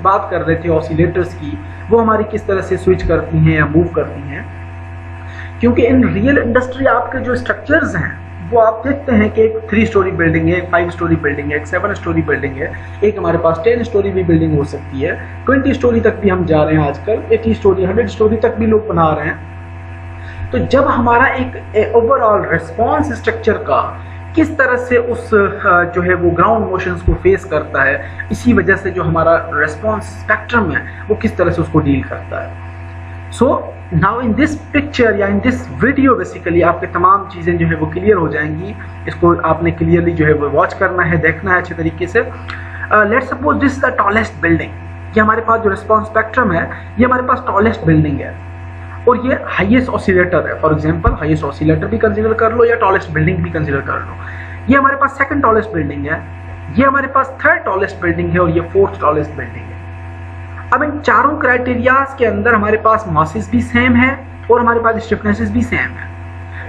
बात कर रहे थे ऑसिलेटर्स की, वो हमारी किस तरह से स्विच करती हैं या मूव करती हैं। क्योंकि इन रियल इंडस्ट्री आपके जो स्ट्रक्चर्स हैं वो आप देखते हैं कि एक 3 स्टोरी बिल्डिंग है, एक 5 स्टोरी बिल्डिंग है, एक 7 स्टोरी बिल्डिंग है, एक हमारे पास 10 स्टोरी भी बिल्डिंग हो सकती है, 20 स्टोरी तक भी हम जा रहे हैं आजकल, 80 स्टोरी 100 स्टोरी तक भी लोग बना रहे हैं। तो जब हमारा एक ओवरऑल रिस्पॉन्स स्ट्रक्चर का किस तरह से उस जो है वो ग्राउंड मोशंस को फेस करता है, इसी वजह से जो हमारा रिस्पॉन्स स्पेक्ट्रम है वो किस तरह से उसको डील करता है। So now in this picture या इन दिस वीडियो बेसिकली आपके तमाम चीज़ें जो है वो क्लियर हो जाएंगी। इसको आपने क्लियरली जो है वो वॉच करना है, देखना है अच्छे तरीके से। Let's suppose this is the tallest building. ये हमारे पास जो रिस्पॉन्स स्पेक्ट्रम है ये हमारे पास टॉलेस्ट बिल्डिंग है और ये हाईएस्ट ऑसिलेटर है। फॉर एग्जांपल हाईएस्ट ऑसिलेटर भी कंसीडर कर लो या टॉलेस्ट बिल्डिंग भी कंसीडर कर लो। ये हमारे पास सेकंड टॉलेस्ट बिल्डिंग है, ये हमारे पास थर्ड टॉलेस्ट बिल्डिंग है और ये फोर्थ टॉलेस्ट बिल्डिंग है। अब इन चारों क्राइटेरियाज के अंदर हमारे पास मासेस भी सेम है और हमारे पास स्टिफनेसेस भी सेम है।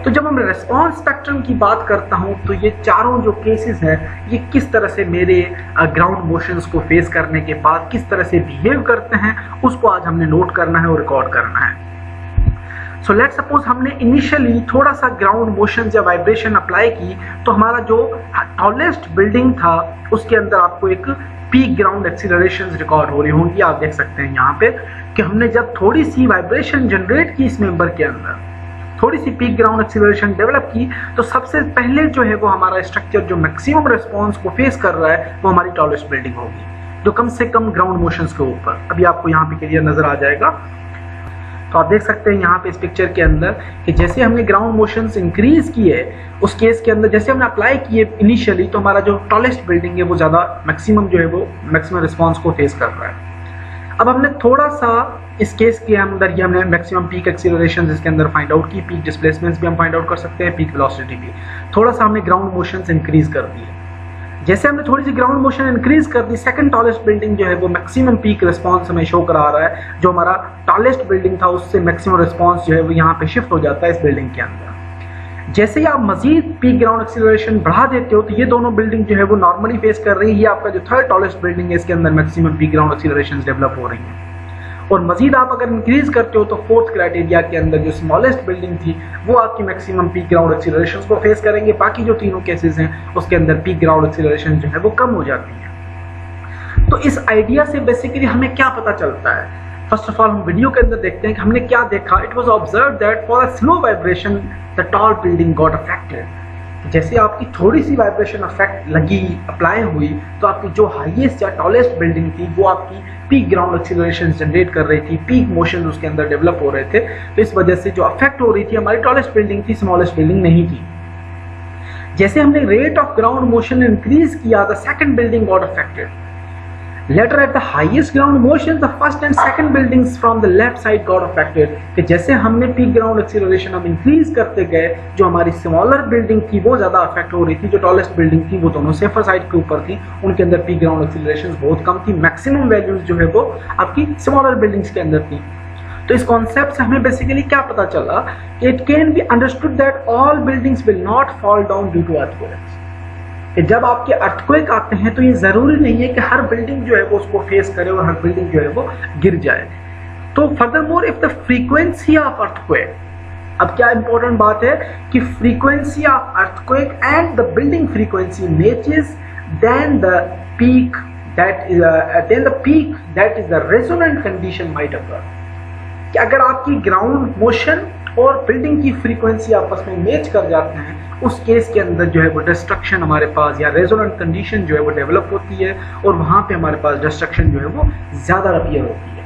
तो जब हम रिस्पॉन्स स्पेक्ट्रम की बात करता हूं तो ये चारों जो केसेस है ये किस तरह से मेरे ग्राउंड मोशंस को फेस करने के बाद किस तरह से बिहेव करते हैं उसको आज हमने नोट करना है और रिकॉर्ड करना है। सो लेट्स सपोज हमने इनिशियली थोड़ा सा ग्राउंड मोशन या वाइब्रेशन अप्लाई की तो हमारा जो टॉलेस्ट बिल्डिंग था उसके अंदर आपको एक पीक ग्राउंड एक्सीलरेशंस रिकॉर्ड हो रही होंगी। आप देख सकते हैं यहाँ पे कि हमने जब थोड़ी सी वाइब्रेशन जनरेट की इस मेंबर के अंदर, थोड़ी सी पीक ग्राउंड एक्सीलरेशन डेवलप की, तो सबसे पहले जो है वो हमारा स्ट्रक्चर जो मैक्सिमम रिस्पॉन्स को फेस कर रहा है वो हमारी टॉलेस्ट बिल्डिंग होगी जो कम से कम ग्राउंड मोशंस के ऊपर। अभी आपको यहाँ पे क्लियर नजर आ जाएगा। तो आप देख सकते हैं यहाँ पे इस पिक्चर के अंदर कि जैसे हमने ग्राउंड मोशंस इंक्रीज किए उस केस के अंदर, जैसे हमने अप्लाई किए इनिशियली, तो हमारा जो टॉलेस्ट बिल्डिंग है वो ज़्यादा मैक्सिमम जो है वो मैक्सिमम रिस्पांस को फेस कर रहा है। अब हमने थोड़ा सा इस केस के अंदर ये हमने मैक्सिमम पीक एक्सीलरेशन इसके अंदर फाइंड आउट की, पीक डिस्प्लेसमेंट्स भी हम फाइंड आउट कर सकते हैं, पीक वेलोसिटी भी। थोड़ा सा हमने ग्राउंड मोशंस इंक्रीज कर दिए। जैसे हमने थोड़ी सी ग्राउंड मोशन इंक्रीज कर दी, सेकंड टॉलेस्ट बिल्डिंग जो है वो मैक्सिमम पीक रिस्पांस हमें शो करा रहा है। जो हमारा टॉलेस्ट बिल्डिंग था उससे मैक्सिमम रिस्पांस जो है वो यहाँ पे शिफ्ट हो जाता है इस बिल्डिंग के अंदर। जैसे ही आप मजीद पीक ग्राउंड एक्सीलरेशन बढ़ा देते हो तो ये दोनों बिल्डिंग जो है वो नॉर्मली फेस कर रही है। आपका जो थर्ड टॉलेस्ट बिल्डिंग है इसके अंदर maximum peak ground acceleration develop हो रही है। और मजीद आप अगर इंक्रीज करते हो तो फोर्थ क्राइटेरिया के अंदर जो स्मॉलेस्ट बिल्डिंग थी वो आपकी मैक्सिमम पीक ग्राउंड एक्सीलरेशंस को फेस करेंगे। बाकी जो तीनों केसेस हैं उसके अंदर पीक ग्राउंड एक्सीलरेशन जो है वो कम हो जाती है। तो इस आइडिया से बेसिकली हमें क्या पता चलता है? फर्स्ट ऑफ ऑल हम वीडियो के अंदर देखते हैं कि हमने क्या देखा। It was observed that for a slow vibration the tall building got affected. जैसे आपकी थोड़ी सी वाइब्रेशन अफेक्ट लगी, अप्लाई हुई, तो आपकी जो हाईएस्ट या टॉलेस्ट बिल्डिंग थी वो आपकी पीक ग्राउंड एक्सीलरेशन जनरेट कर रही थी, पीक मोशन उसके अंदर डेवलप हो रहे थे। तो इस वजह से जो अफेक्ट हो रही थी हमारी टॉलेस्ट बिल्डिंग थी, स्मॉलेस्ट बिल्डिंग नहीं थी। जैसे हमने rate of ground motion increase किया, the second building got affected. Later at the highest ground motion, the first and second buildings from the left side got affected। कि जैसे हमने peak ground acceleration हम increase करते गए, जो हमारी smaller building थी वो ज़्यादा अफेक्ट हो रही थी। जो टॉलेस्ट बिल्डिंग थी वो दोनों सेफर साइड के ऊपर थी, उनके अंदर पीक ग्राउंड एक्सीलरेशन बहुत कम थी। मैक्सिमम वैल्यूज जो है वो आपकी स्मॉलर बिल्डिंग्स के अंदर थी। तो इस कॉन्सेप्ट से हमें बेसिकली क्या पता चला? It can be understood that all buildings will not fall down due to earthquakes. जब आपके अर्थक्वेक आते हैं तो ये जरूरी नहीं है कि हर बिल्डिंग जो है वो उसको फेस करे और हर बिल्डिंग जो है वो गिर जाए। तो furthermore if the frequency of earthquake, अब क्या इंपॉर्टेंट बात है कि frequency of earthquake and the building frequency matches, then the peak that is the resonant condition might occur. कि अगर आपकी ग्राउंड मोशन और बिल्डिंग की फ्रीक्वेंसी आपस में मैच कर जाते हैं, उस केस के अंदर जो है वो डिस्ट्रक्शन हमारे पास या रेजोनेंट कंडीशन जो है वो डेवलप होती है और वहां पे हमारे पास डिस्ट्रक्शन जो है वो ज्यादा अपीयर होती है।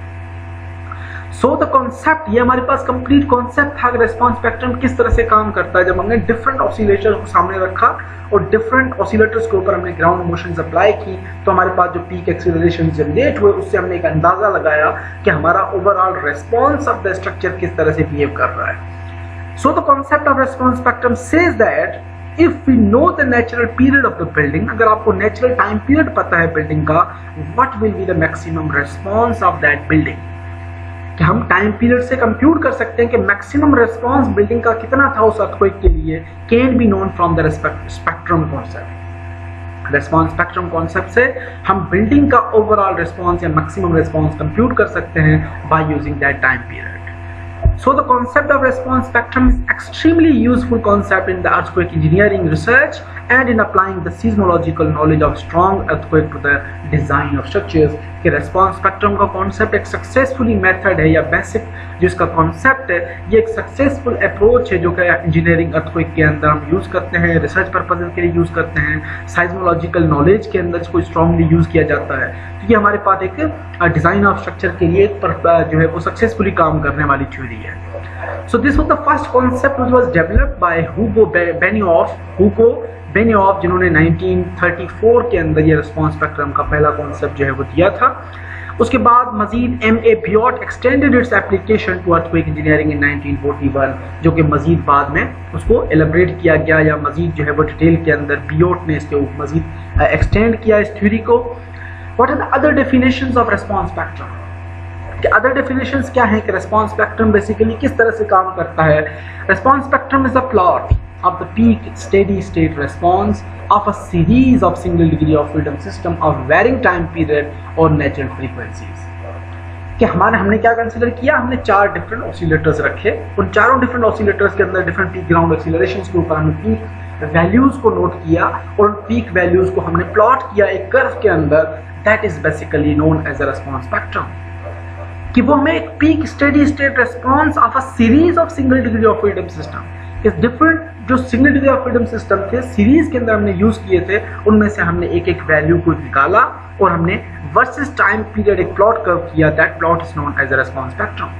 सो द कॉन्सेप्ट, ये हमारे पास कंप्लीट कॉन्सेप्ट था रिस्पांस स्पेक्ट्रम किस तरह से काम करता है। जब हमने डिफरेंट ऑसिलेटर्स को सामने रखा और डिफरेंट ऑसिलेटर्स के ऊपर हमने ग्राउंड मोशंस अप्लाई की, तो हमारे पास जो पीक एक्सीलरेशन जनरेट हुए उससे हमने एक अंदाजा लगाया कि हमारा overall response of the structure किस तरह से बिहेव कर रहा है। So the concept of response spectrum says that if we know the natural period of the building, अगर आपको natural time period पता है बिल्डिंग का, what will be the maximum response of that building? कि हम टाइम पीरियड से compute कर सकते हैं कि मैक्सिमम रिस्पांस बिल्डिंग का कितना था उस अर्थक्वेक के लिए, can be known from the spectrum concept. Response spectrum concept से हम बिल्डिंग का ओवरऑल रिस्पॉन्स या मैक्सिमम रिस्पॉन्स कंप्यूट कर सकते हैं by using that time period. So the concept of response spectrum is extremely useful concept in the earthquake engineering research and in applying the seismological knowledge of strong earthquake to the design of structures. कि response spectrum का concept एक successfully method है या basic जो इसका concept है, ये एक successful approach है जो कि engineering earthquake के अंदर हम use करते हैं, research purposes के लिए use करते हैं, seismological knowledge के अंदर इसको strongly use किया जाता है. तो ये हमारे पास एक डिजाइन ऑफ स्ट्रक्चर के लिए जो है वो सक्सेसफुली काम करने वाली थ्योरी है. So this was the first concept which was developed by Hugo Benioff जिन्होंने 1934 के अंदर ये रिस्पॉन्स स्पेक्ट्रम का पहला कॉन्सेप्ट जो है वो दिया था. उसके बाद मजीद M.A. Biot extended its application to earthquake engineering in 1941 जो कि मजीद बाद में उसको एलिब्रेट किया गया या मजीद जो है वो डिटेल के अंदर बियोट ने इसके मजीद एक्सटेंड किया इस थ्योरी को. What are the other definitions of response spectrum? कि other definitions क्या है कि response spectrum basically किस तरह से काम करता है. Response spectrum is a plot of the peak steady state response of a series of single degree of freedom system of varying time period or natural frequencies. कि हमने क्या कंसीडर किया, हमने 4 डिफरेंट ऑसिलेटर्स रखे. उन चारों डिफरेंट ऑसिलेटर्स के अंदर डिफरेंट पीक ग्राउंड एक्सीलरेशंस के ऊपर हमने पीक वैल्यूज को नोट किया और उन पीक वैल्यूज को हमने प्लॉट किया एक कर्व के अंदर. That is basically known as a response spectrum. कि वो हमें एक peak steady state response of a series of single degree of freedom system. इस डिफरेंट जो single degree of freedom system थे सीरीज के अंदर हमने यूज किए थे, उनमें से हमने एक एक वैल्यू को निकाला और हमने वर्सेस टाइम पीरियड एक प्लॉट कर्व किया. That plot is known as a response spectrum.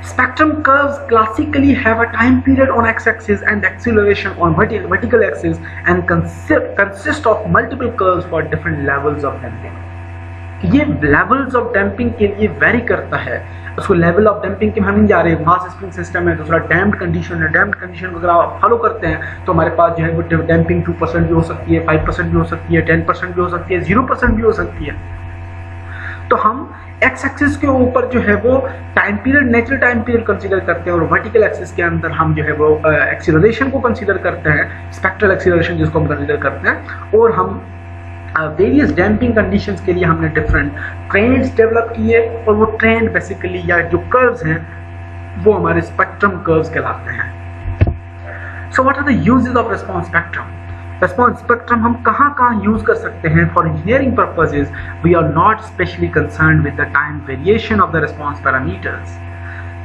Spectrum curves classically have a time period on x-axis and acceleration on vertical axis and consist of multiple curves for different levels of damping. ये levels of damping के लिए vary करता है. उसको level of damping के हम नहीं जा रहे. मास स्प्रिंग सिस्टम है, दूसरा damped condition है. damped condition को अगर आप फॉलो करते हैं तो हमारे पास जो है वो damping 2% भी हो सकती है, 5% भी हो सकती है, 10% भी हो सकती है, 0% भी हो सकती है. तो हम एक्स एक्सिस के ऊपर जो है वो time period natural time period consider करते हैं और वर्टिकल एक्सिस के अंदर हम जो है वो एक्सीलरेशन को कंसीडर करते हैं, स्पेक्ट्रल एक्सीलरेशन जिसको हम कंसीडर करते हैं. और हम वेरियस डैम्पिंग कंडीशंस के लिए हमने डिफरेंट ट्रेंड्स डेवलप किए और वो ट्रेंड बेसिकली या जो कर्व्स हैं वो हमारे स्पेक्ट्रम कर्व्स कहलाते हैं. So what are the uses of response spectrum? Response spectrum हम कहाँ यूज कर सकते हैं? For engineering purposes we are not specially concerned with the time variation of the response parameters.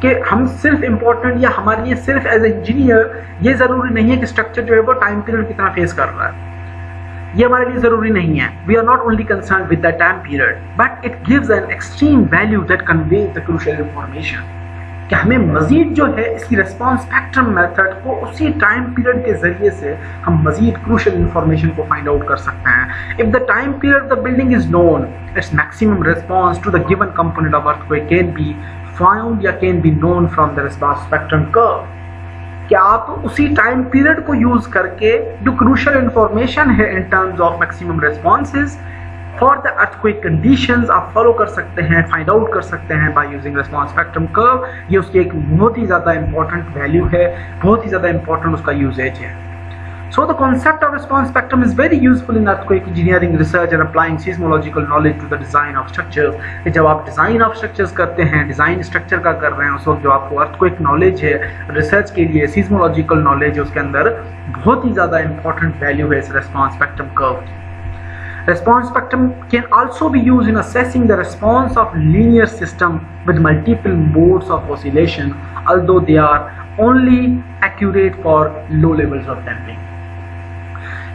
कि हम सिर्फ इम्पोर्टेंट या हमारे लिए सिर्फ एज इंजीनियर ये जरूरी नहीं है कि स्ट्रक्चर जो है वो टाइम पीरियड कितना फेस कर रहा है, ये हमारे लिए जरूरी नहीं है. We are not only concerned with the time period but it gives an extreme value that conveys the crucial information. कि हमें मजीद जो है इसकी रेस्पॉन्स स्पेक्ट्रम मेथड को उसी टाइम पीरियड के जरिए से हम मजीद क्रूशियल इंफॉर्मेशन को फाइंड आउट कर सकते हैं. If the time period the building is known, its maximum response to the given component of earthquake can be found या can be known from the response spectrum curve. कि आप उसी time period को use करके जो crucial information है in terms of maximum responses for the earthquake conditions आप follow कर सकते हैं, फाइंड आउट कर सकते हैं by using response spectrum curve. ये उसकी एक बहुत ही ज़्यादा इंपॉर्टेंट वैल्यू है, बहुत ही ज़्यादा इंपॉर्टेंट उसका यूजेज है. So the concept of response spectrum is very useful in earthquake engineering research and applying seismological knowledge to the design of structures. जब आप डिज़ाइन ऑफ स्ट्रक्चर्स करते हैं, डिज़ाइन स्ट्रक्चर का कर रहे हैं, उस वक्त जो आपको अर्थक्वेक नॉलेज है रिसर्च के लिए, सीस्मोलॉजिकल नॉलेज है, उसके अंदर बहुत ही ज़्यादा इंपॉर्टेंट वैल्यू है इस रेस्पॉन्स स्पेक्ट्रम कर्व की. Response spectrum can also be used in assessing the response of linear system with multiple modes of oscillation, although they are only accurate for low levels of damping.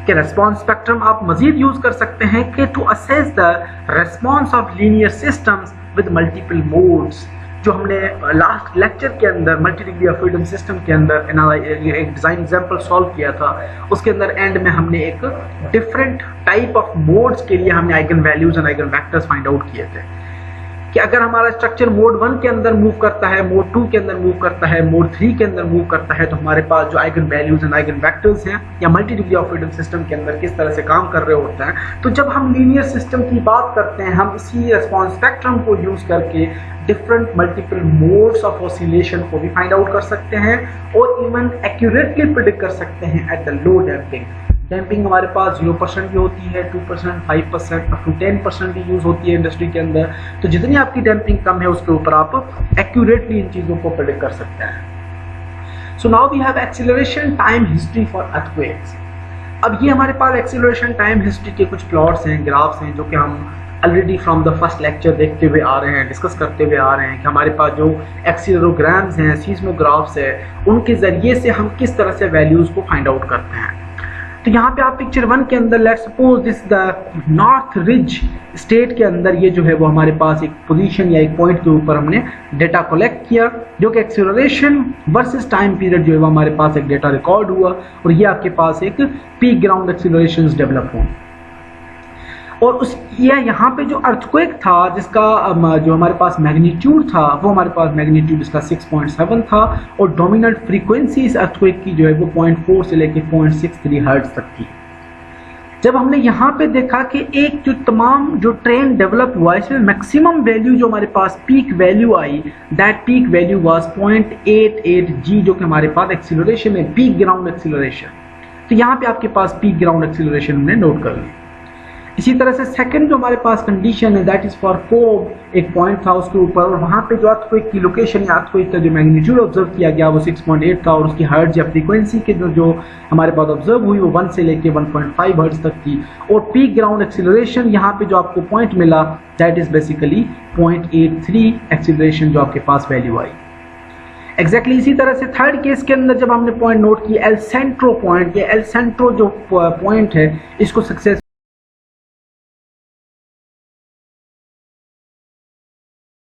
कि response spectrum आप मजीद use कर सकते हैं कि to assess the response of linear systems with multiple modes. जो हमने last lecture के अंदर multi degree of freedom system के अंदर एक डिज़ाइन एग्जांपल सॉल्व किया था, उसके अंदर एंड में हमने एक डिफरेंट टाइप ऑफ मोड्स के लिए हमने eigen values and eigen vectors find out किए थे. कि अगर हमारा स्ट्रक्चर मोड 1 के अंदर मूव करता है, मोड 2 के अंदर मूव करता है, मोड 3 के अंदर मूव करता है, तो हमारे पास जो eigen values and eigen vectors हैं या multi degree of freedom system के अंदर किस तरह से काम कर रहे होते हैं. तो जब हम लीनियर सिस्टम की बात करते हैं, हम इसी रेस्पॉन्स स्पेक्ट्रम को यूज करके different multiple modes of oscillation को भी फाइंड आउट कर सकते हैं और इवन एक्यूरेटली प्रिडिक्ट कर सकते हैं at the low damping. Damping हमारे पास 0% भी होती है, 2%, 5%, अप टू 10% भी यूज़ होती है इंडस्ट्री के अंदर। तो जितनी आपकी डैम्पिंग कम है उसके ऊपर आप एक्यूरेटली इन चीज़ों को प्रेडिक्ट कर सकते हैं। So now we have acceleration time history for earthquakes. अब ये हमारे पास एक्सीलरेशन टाइम हिस्ट्री के कुछ प्लॉट्स हैं, ग्राफ्स हैं, जो कि हम already from the first lecture देखते हुए आ रहे हैं, डिस्कस करते हुए आ रहे हैं कि हमारे पास जो एक्सीलरोग्राम्स हैं, सीस्मोग्राफ्स है, उनके ज़रिए से हम किस तरह से वैल्यूज़ को फाइंड आउट करते हैं। तो यहाँ पे आप पिक्चर 1 के अंदर let's suppose this the north ridge state के अंदर ये जो है वो हमारे पास एक पोजीशन या एक पॉइंट के ऊपर हमने डेटा कलेक्ट किया, जो कि एक्सीलरेशन वर्सेस टाइम पीरियड जो है वो हमारे पास एक डेटा रिकॉर्ड हुआ, और ये आपके पास एक पीक ग्राउंड एक्सीलरेशन डेवलप हुआ। और उस यहाँ पे जो अर्थक्वेक था जिसका जो हमारे पास मैग्नीट्यूड था वो हमारे पास मैग्नीट्यूड इसका 6.7 था, और डोमिनेंट फ्रीक्वेंसी इस अर्थक्वेक की जो है वो 0.4 से लेके 0.63 हर्ट्ज तक थी। जब हमने यहाँ पे देखा कि एक जो तमाम जो ट्रेंड डेवलप हुआ इसमें मैक्सिमम वैल्यू जो हमारे पास पीक वैल्यू आई, that peak value was 0.88 g, जो कि हमारे पास एक्सीलरेशन है, पीक ग्राउंड एक्सीलरेशन। तो यहाँ पे आपके पास पीक ग्राउंड एक्सीलरेशन हमने नोट कर ली। इसी तरह से सेकंड जो हमारे पास कंडीशन है दैट इज फॉर कोब, एक पॉइंट था उसके ऊपर, और वहाँ पे जो अर्थक्वेक की लोकेशन या अर्थक्वेक का जो मैग्नीट्यूड ऑब्जर्व किया गया वो 6.8 था, और उसकी हर्ट्ज या फ्रीक्वेंसी के जो हमारे पास ऑब्जर्व हुई वो 1 से लेके 1.5 हर्ट्ज तक थी। और पीक ग्राउंड एक्सीलरेशन यहाँ पे जो आपको पॉइंट मिला दैट इज बेसिकली 0.83 एक्सीलरेशन जो आपके पास वैल्यू आई। एग्जैक्टली इसी तरह से थर्ड केस के अंदर जब हमने पॉइंट नोट किया एल सेंट्रो पॉइंट, या एल सेंट्रो जो पॉइंट है इसको सक्सेस